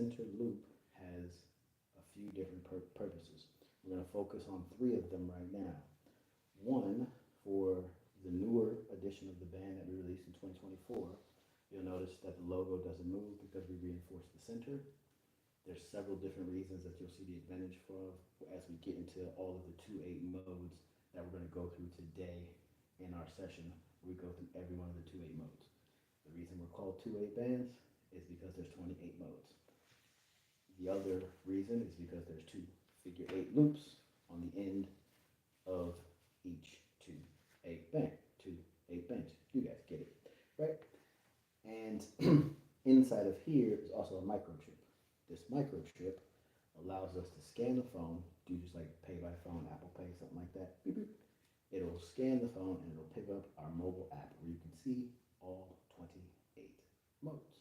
center loop has a few different purposes. We're going to focus on three of them right now. One, for the newer edition of the band that we released in 2024, you'll notice that the logo doesn't move because we reinforced the center. There's several different reasons that you'll see the advantage for as we get into all of the 2/8 modes that we're going to go through today in our session. We go through every one of the 2/8 modes. The reason we're called 2/8 bands is because there's 28 modes. The other reason is because there's two figure 8 loops on the end of each 2/8 band. 2/8 bands. You guys get it, right? And inside of here is also a microchip. This microchip allows us to scan the phone, do just like pay by phone, Apple Pay, something like that. Beep, beep. It'll scan the phone and it'll pick up our mobile app where you can see all 28 modes.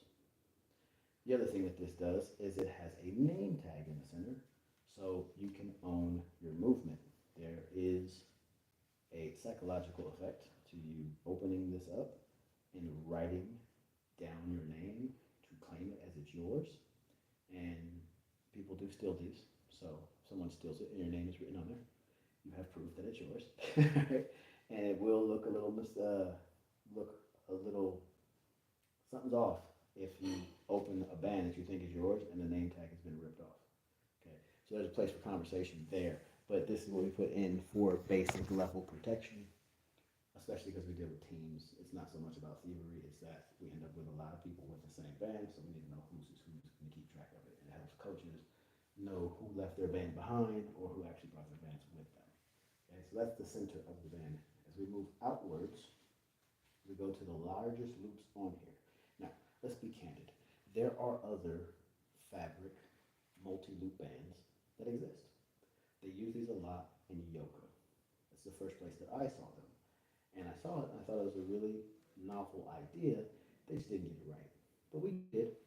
The other thing that this does is it has a name tag in the center, so you can own your movement. There is a psychological effect to you opening this up and writing down your name to claim it as it's yours. And people do steal these, so if someone steals it and your name is written on there, you have proof that it's yours. And it will look a little something's off if you open a band that you think is yours and the name tag has been ripped off. Okay, so there's a place for conversation there, but this is what we put in for basic level protection, especially because we deal with teams. It's not so much about thievery, it's that we end up with a lot of people with the same band, so we need to know who's and keep track of it. And it helps coaches know who left their band behind or who actually brought their bands with them. Okay, so that's the center of the band. As we move outwards, we go to the largest loops on here. Now, let's be candid. There are other fabric multi-loop bands that exist. They use these a lot in yoga. That's the first place that I saw them. And I saw it and I thought it was a really novel idea. They just didn't get it right. But we did.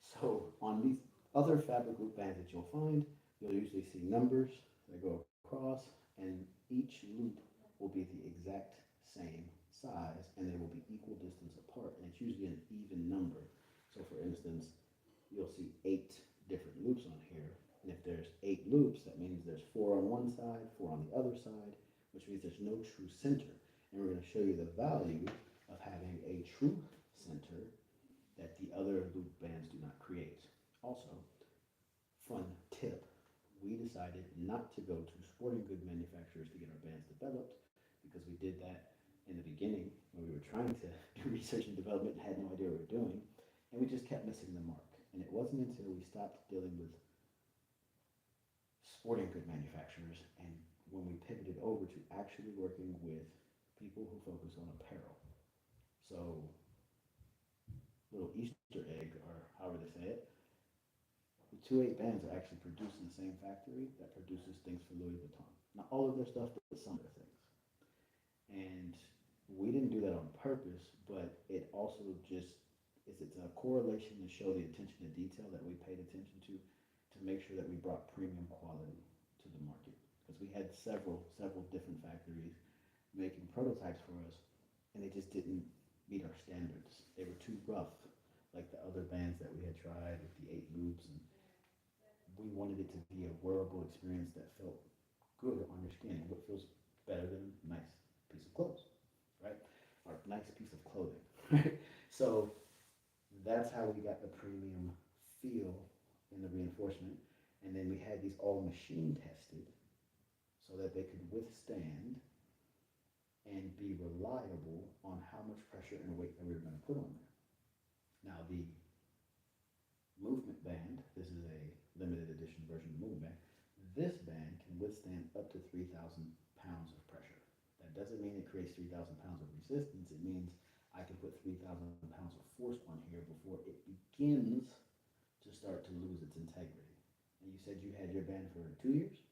So on these other fabric loop bands that you'll find, you'll usually see numbers that go across, and each loop will be the exact same size, and they will be equal distance apart, and it's usually an even number. So for instance, you'll see 8 different loops on here, and if there's 8 loops, that means there's 4 on one side, 4 on the other side, which means there's no true center. And we're going to show you the value of having a true center that the other loop bands do not create. Also, fun tip, we decided not to go to sporting good manufacturers to get our bands developed because we did that in the beginning when we were trying to do research and development and had no idea what we were doing, and we just kept missing the mark. And it wasn't until we stopped dealing with sporting good manufacturers and when we pivoted over to actually working with people who focus on apparel. So little Easter egg, or however they say it, the 2/8 bands are actually produced in the same factory that produces things for Louis Vuitton. Not all of their stuff, but some of their things. And we didn't do that on purpose, but it also just it's a correlation to show the attention to detail that we paid attention to make sure that we brought premium quality to the market. Because we had several different factories making prototypes for us, and they just didn't meet our standards. They were too rough, like the other bands that we had tried with the 8 loops, and we wanted it to be a wearable experience that felt good on your skin. What feels better than a nice piece of clothes, right? Or a nice piece of clothing, right? So that's how we got the premium feel in the reinforcement. And then we had these all machine tested so that they could withstand and be reliable on how much pressure and weight that we were going to put on there. Now the movement band, this is a limited edition version of the movement band, this band can withstand up to 3,000 pounds of pressure. That doesn't mean it creates 3,000 pounds of resistance, it means I can put 3,000 pounds of force on here before it begins to start to lose its integrity. And you said you had your band for 2 years?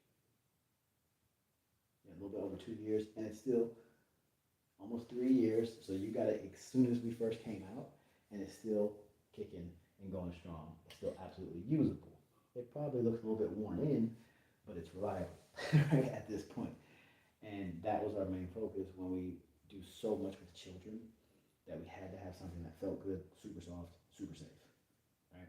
Yeah, a little bit over 2 years, and it's still almost 3 years, so you got it as soon as we first came out, and it's still kicking and going strong. It's still absolutely usable. It probably looks a little bit worn in, but it's reliable right at this point. And that was our main focus when we do so much with children, that we had to have something that felt good, super soft, super safe, right?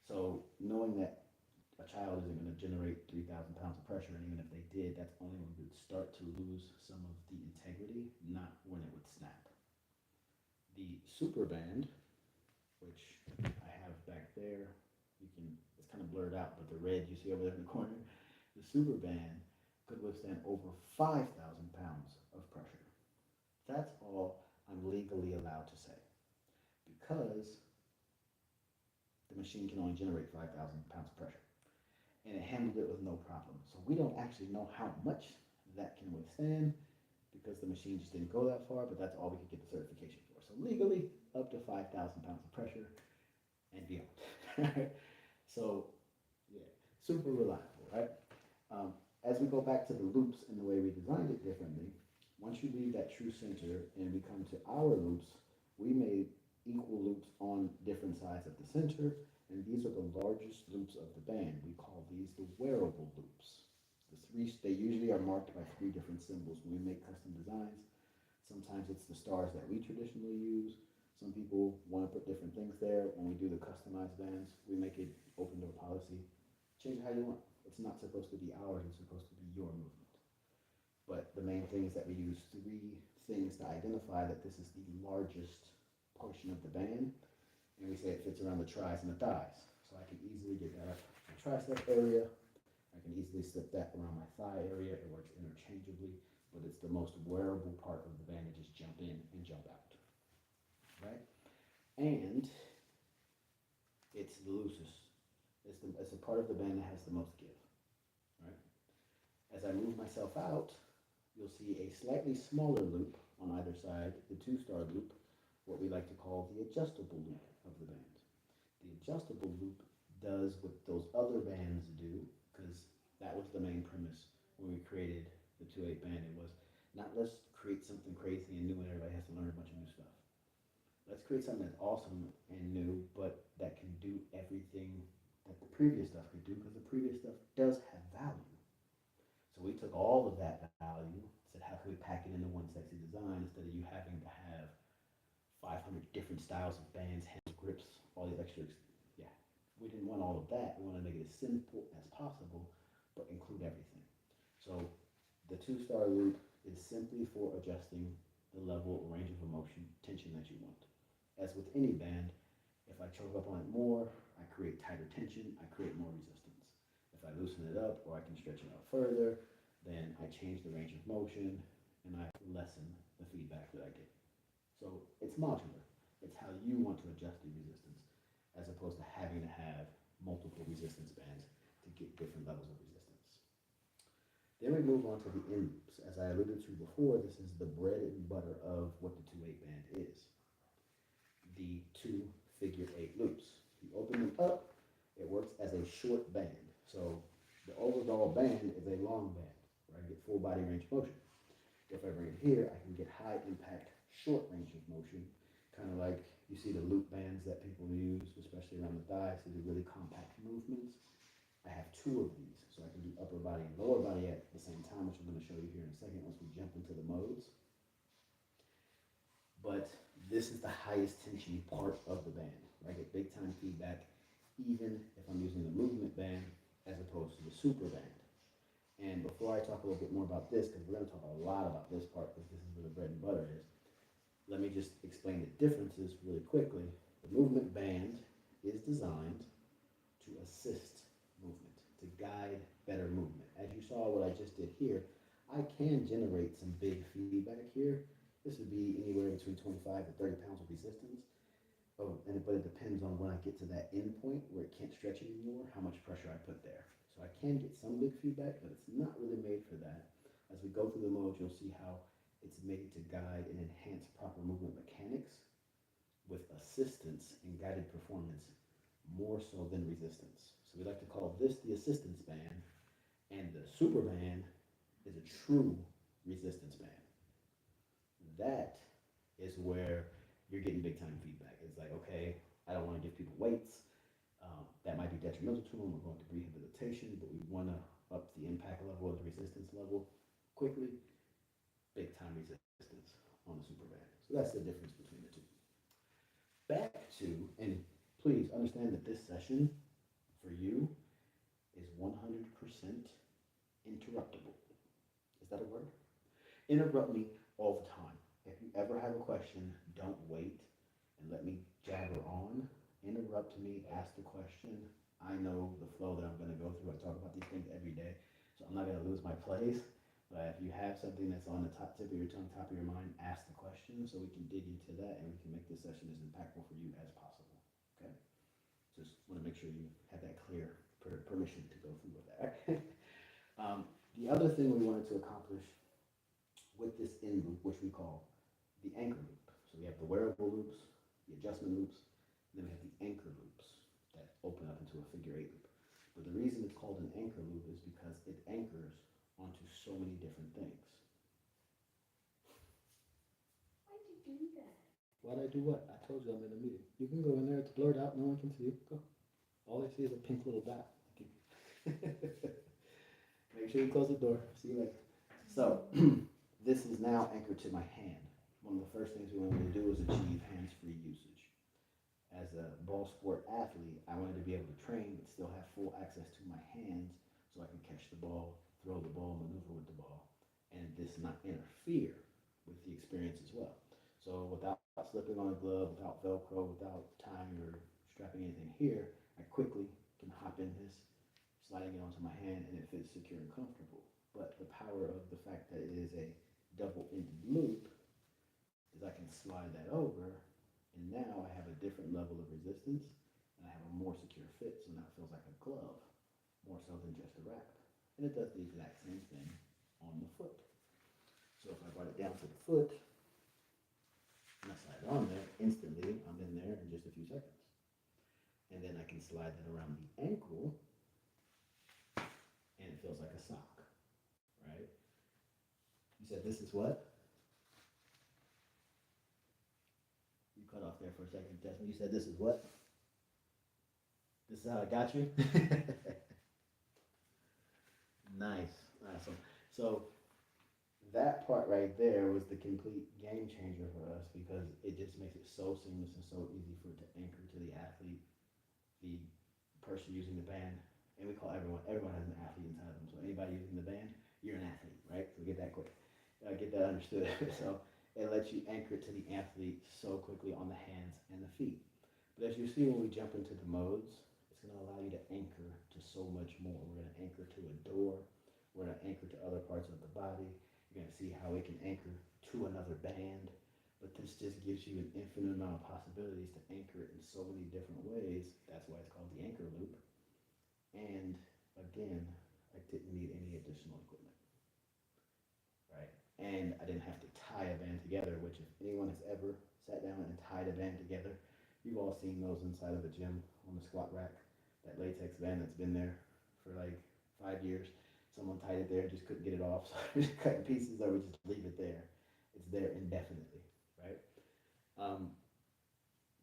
So knowing that a child isn't going to generate 3,000 pounds of pressure, and even if they did, that's only when we would start to lose some of the integrity, not when it would snap. The super band, which I have back there, it's kind of blurred out, but the red you see over there in the corner, the super band could withstand over 5,000 pounds of pressure. That's all I'm legally allowed to say because the machine can only generate 5,000 pounds of pressure. And it handled it with no problem. So we don't actually know how much that can withstand because the machine just didn't go that far, but that's all we could get the certification for. So legally, up to 5,000 pounds of pressure and beyond. So, yeah, super reliable, right? As we go back to the loops and the way we designed it differently, once you leave that true center and we come to our loops, we made equal loops on different sides of the center, and these are the largest loops of the band. We call these the wearable loops. They usually are marked by three different symbols when we make custom designs. Sometimes it's the stars that we traditionally use. Some people want to put different things there. When we do the customized bands, we make it open door policy. Change it how you want. It's not supposed to be ours, it's supposed to be your movement. But the main thing is that we use three things to identify that this is the largest portion of the band, and we say it fits around the tris and the thighs. So I can easily get that up my tricep area. I can easily slip that around my thigh area. It works interchangeably, but it's the most wearable part of the band to just jump in and jump out, right? And it's the loosest. It's the part of the band that has the most give, right? As I move myself out, you'll see a slightly smaller loop on either side, the two-star loop, what we like to call the adjustable loop of the band. The adjustable loop does what those other bands do, because that was the main premise when we created the 2/8 band. It was not let's create something crazy and new and everybody has to learn a bunch of new stuff. Let's create something that's awesome and new, but that can do everything that the previous stuff could do, because the previous stuff does have value. So we took all of that value, said how can we pack it into one sexy design instead of you having to have 500 different styles of bands, handles, grips, all these extras. Yeah, we didn't want all of that. We want to make it as simple as possible, but include everything. So the two-star loop is simply for adjusting the level or range of emotion, tension that you want. As with any band, if I choke up on it more, I create tighter tension, I create more resistance. If I loosen it up or I can stretch it out further, then I change the range of motion and I lessen the feedback that I get. So it's modular. It's how you want to adjust the resistance as opposed to having to have multiple resistance bands to get different levels of resistance. Then we move on to the in loops. As I alluded to before, this is the bread and butter of what the 2/8 band is. The two figure 8 loops. You open them up, it works as a short band. So the overall band is a long band, where I get full body range of motion. If I bring it here, I can get high impact, short range of motion, kind of like you see the loop bands that people use, especially around the thighs, to do really compact movements. I have two of these, so I can do upper body and lower body at the same time, which I'm going to show you here in a second once we jump into the modes. But this is the highest tension part of the band. I get big time feedback, even if I'm using the movement band as opposed to the super band. And before I talk a little bit more about this, because we're going to talk a lot about this part, because this is where the bread and butter is, let me just explain the differences really quickly. The movement band is designed to assist movement, to guide better movement. As you saw what I just did here, I can generate some big feedback here. This would be anywhere between 25 to 30 pounds of resistance. But it depends on when I get to that end point where it can't stretch anymore, how much pressure I put there. So I can get some big feedback, but it's not really made for that. As we go through the modes, you'll see how it's made to guide and enhance proper movement mechanics with assistance and guided performance more so than resistance. So we like to call this the assistance band, and the super band is a true resistance band. That is where you're getting big time feedback. It's like, okay, I don't want to give people weights. That might be detrimental to them. We're going to rehabilitation, but we want to up the impact level or the resistance level quickly. Big time resistance on the super band. So that's the difference between the two. Back to, and please understand that this session for you is 100% interruptible. Is that a word? Interrupt me all the time. If you ever have a question, don't wait and let me jabber on. Interrupt me, ask the question. I know the flow that I'm going to go through. I talk about these things every day, so I'm not going to lose my place. But if you have something that's on the top tip of your tongue, top of your mind, ask the question so we can dig into that and we can make this session as impactful for you as possible. Okay? Just want to make sure you have that clear permission to go through with that. The other thing we wanted to accomplish with this in loop, which we call the anchor loop. So we have the wearable loops, the adjustment loops, and then we have the anchor loops that open up into a figure 8 loop. But the reason it's called an anchor loop is because it anchors onto so many different things. Why'd you do that? Why'd I do what? I told you I'm in a meeting. You can go in there, it's blurred out, no one can see you. Go. All they see is a pink little dot. Make sure you close the door. See you later. So, this is now anchored to my hand. One of the first things we wanted to do was achieve hands-free usage. As a ball sport athlete, I wanted to be able to train but still have full access to my hands so I can catch the ball, throw the ball, maneuver with the ball, and this not interfere with the experience as well. So without slipping on a glove, without Velcro, without tying or strapping anything here, I quickly can hop in this, sliding it onto my hand, and it fits secure and comfortable. But the power of the fact that it is a double-ended loop is I can slide that over, and now I have a different level of resistance, and I have a more secure fit, so now it feels like a glove, more so than just a wrap. And it does the exact same thing on the foot. So if I brought it down to the foot, and I slide it on there, instantly I'm in there in just a few seconds. And then I can slide that around the ankle, and it feels like a sock, right? You said this is what? You cut off there for a second, Jasmine. You said this is what? This is how I got you? Nice, awesome. So that part right there was the complete game changer for us because it just makes it so seamless and so easy for it to anchor to the athlete, the person using the band, and we call everyone has an athlete inside of them. So anybody using the band, you're an athlete, right? So get that quick, get that understood. So it lets you anchor to the athlete so quickly on the hands and the feet. But as you see when we jump into the modes, it's going to allow you to anchor to so much more. We're going to anchor to a door. We're going to anchor to other parts of the body. You're going to see how it can anchor to another band. But this just gives you an infinite amount of possibilities to anchor it in so many different ways. That's why it's called the anchor loop. And again, I didn't need any additional equipment, right? And I didn't have to tie a band together, which if anyone has ever sat down and tied a band together, you've all seen those inside of a gym on the squat rack, that latex band that's been there for like 5 years. Someone tied it there, just couldn't get it off, so we just cut pieces or we just leave it there. It's there indefinitely, right?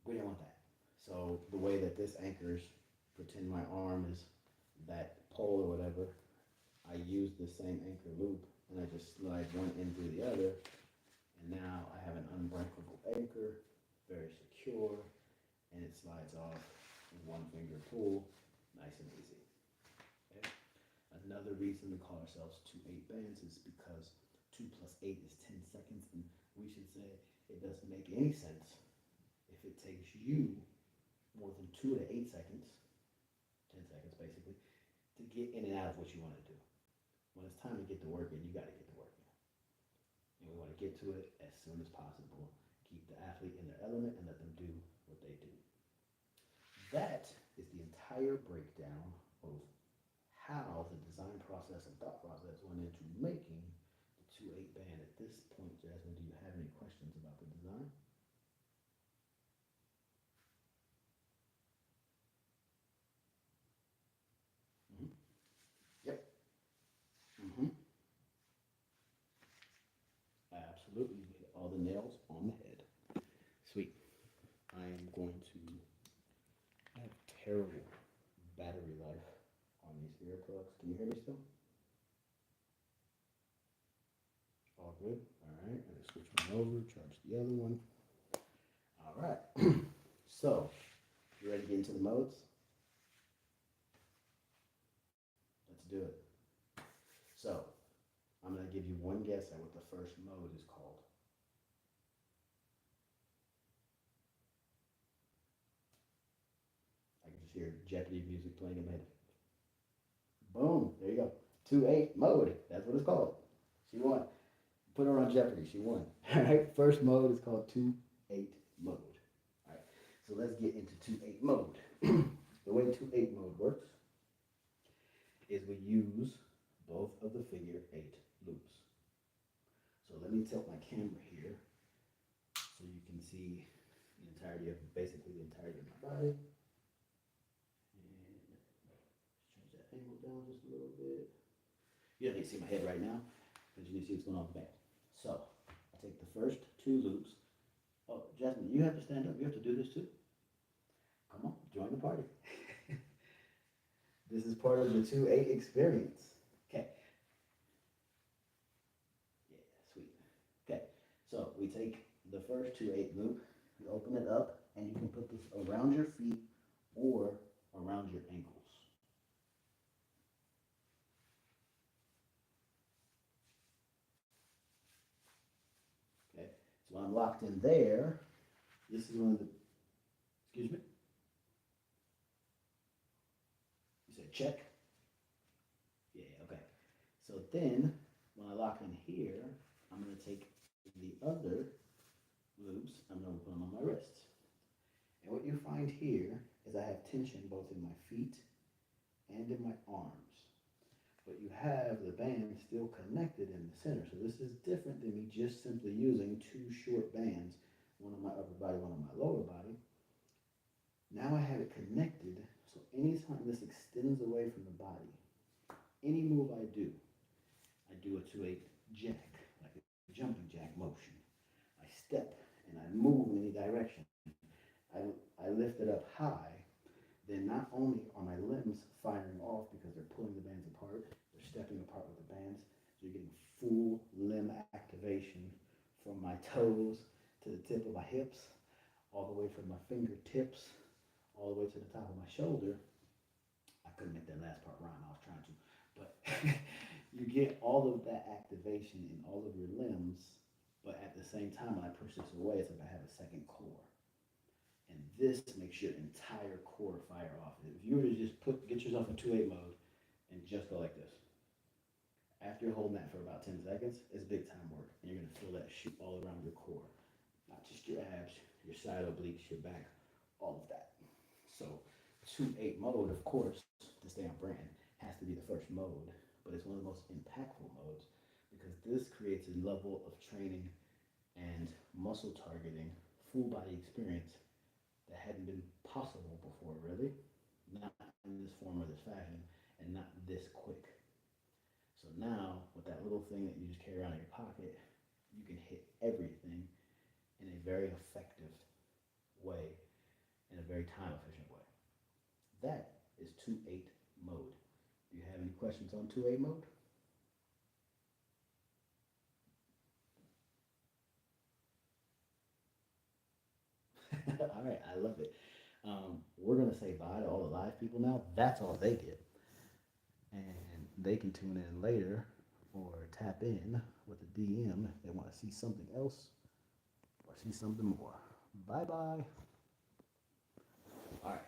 We didn't want that. So the way that this anchors, pretend my arm is that pole or whatever, I use the same anchor loop and I just slide one end through the other, and now I have an unbreakable anchor, very secure, and it slides off with one finger pull, nice and easy. Okay? Another reason we call ourselves 2-8 bands is because 2 plus 8 is 10 seconds, and we should say it doesn't make any sense if it takes you more than 2 to 8 seconds, 10 seconds basically, to get in and out of what you want to do. When it's time to get to work in, you got to get to work in. And we want to get to it as soon as possible. Keep the athlete in their element and let them do what they do. That is the entire breakdown of how the design process and thought process went into making the 2-8 band. At this point, Jasmine, do you have any questions about the design? Mm-hmm. Yep. Mm-hmm. Absolutely. You hit all the nails on the head. Sweet. I am going to have terrible battery life on these earplugs. Can you hear me still? All good? All right. I'm going to switch one over, charge the other one. All right. So, you ready to get into the modes? do it. So, I'm going to give you one guess at what the first mode is called. I can just hear Jeopardy music playing in my head. Boom, there you go. 2-8 mode, that's what it's called. She won. Put her on Jeopardy, she won. All right, first mode is called 2-8 mode. All right, so let's get into 2-8 mode. The way 2-8 mode works is we use both of the figure 8 loops. So let me tilt my camera here so you can see the entirety of, basically the entirety of my body. And change that angle down just a little bit. You don't need to see my head right now, because you need to see what's going on in the back. So I take the first 2 loops. Oh, Jasmine, you have to stand up. You have to do this too. Come on, join the party. This is part of the 2-8 experience. Okay. Yeah, sweet. Okay, so we take the first 2-8 loop, you open it up, and you can put this around your feet or around your ankles. Okay, so when I'm locked in there, this is one of the, excuse me? You said check? Yeah, okay. So then, when I lock in here, I'm going to take the other loops, I'm going to put them on my wrists. And what you find here is I have tension both in my feet and in my arms. But you have the band still connected in the center. So this is different than me just simply using 2 short bands, one on my upper body, one on my lower body. Now I have it connected, so anytime this extends away from the body, any move I do a 2-8 jack, like a jumping jack motion. I step and I move in any direction. I lift it up high, then not only are my limbs firing off because they're pulling the bands apart, they're stepping apart with the bands, so you're getting full limb activation from my toes to the tip of my hips, all the way from my fingertips, all the way to the top of my shoulder. I couldn't make that last part rhyme, I was trying to, but you get all of that activation in all of your limbs, but at the same time, when I push this away, it's like I have a second core. And this makes your entire core fire off. If you were to just get yourself in 2-8 mode and just go like this, after you're holding that for about 10 seconds, it's big time work. And you're going to feel that shoot all around your core. Not just your abs, your side obliques, your back, all of that. So 2-8 mode, of course, to stay on brand, has to be the first mode. But it's one of the most impactful modes because this creates a level of training and muscle targeting, full body experience that hadn't been possible before, really. Not in this form or this fashion, and not this quick. So now, with that little thing that you just carry around in your pocket, you can hit everything in a very effective way, in a very time efficient way. That is 2-8 mode. Do you have any questions on 2-8 mode? All right, I love it. We're going to say bye to all the live people now. That's all they get. And they can tune in later or tap in with a DM if they want to see something else or see something more. Bye-bye. All right.